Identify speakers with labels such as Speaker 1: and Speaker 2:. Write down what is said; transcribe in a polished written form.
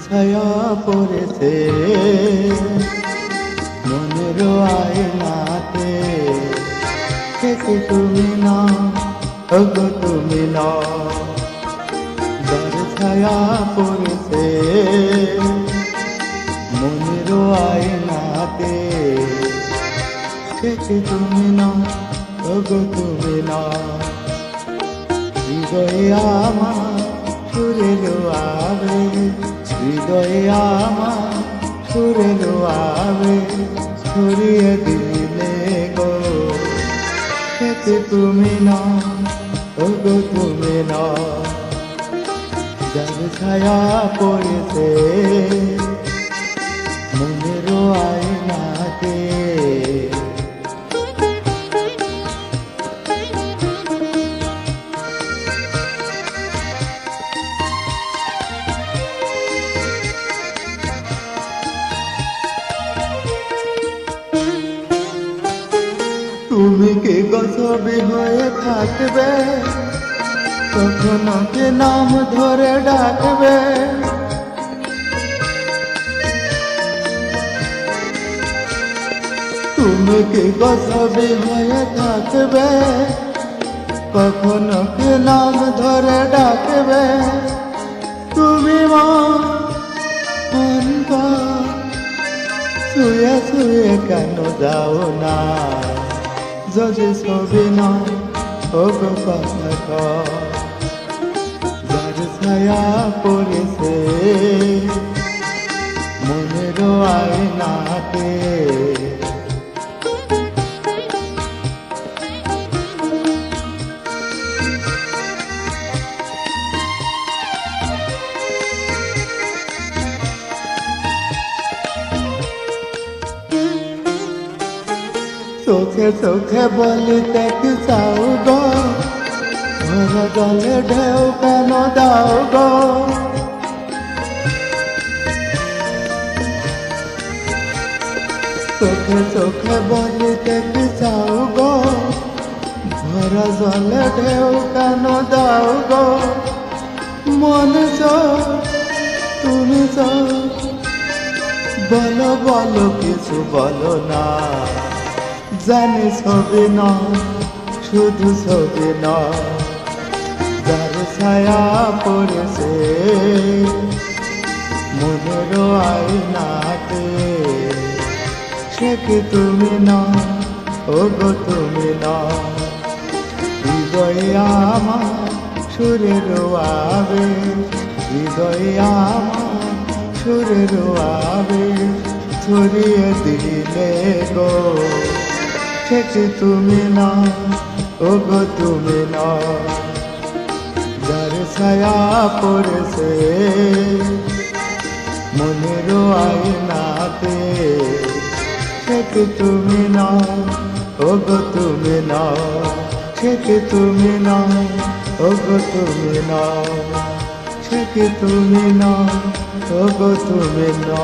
Speaker 1: ছায়া পড়েছে মনের আয়নাতে, থেকে তুমি না, ওগো তুমি না। যার ছায়া পড়েছে মনের আয়নাতে, থেকে তুমি না, ওগো তুমি না। হৃদয়ে আমার সুরের আবেগ, হৃদয়ে আমার সুরের আবেগ ছড়িয়ে দিলে গো, থেকে তুমি না, ওগো তুমি না। যার ছায়া পড়েছে মনের আয়নাতে। তুমি কি গছবি হয়ে থাকবে, কখনো কি নাম ধরে ডাকবে। তুমি কি গছবি হয়ে থাকবে, কখনো কি নাম ধরে ডাকবে। তুমি মন শুয়ে শুয়ে কেন যাও না, যদি ছবি নয় ওগো কথা। যার ছায়া পড়েছে মনের আয়নাতে, চোখে চোখে বলিতে কি চাও গো, ভরা জলে ঢেউ কেন দাও গো। চোখে চোখে বলিতে কি চাও গো, ভরা জলে ঢেউ কেন দাও গো। মনে তুমি বলো বলো কিছু বলো না। জানি ছবি নয় শুধু ছবি নয়, যার ছায়া পড়েছে মনের আয়নাতে, সে কি তুমি না, ওগো তুমি না। হৃদয়ে আমার সুরের আবেগ, হৃদয়ে আমার সুরের আবেগ ছড়িয়ে দিলে গো, থেকে তুমি না, ওগো তুমি না। যার ছায়া পড়েছে মনের আয়নাতে, থেকে তুমি না, ওগো তুমি না। থেকে তুমি না, ওগো তুমি না। থেকে তুমি না, ওগো তুমি না।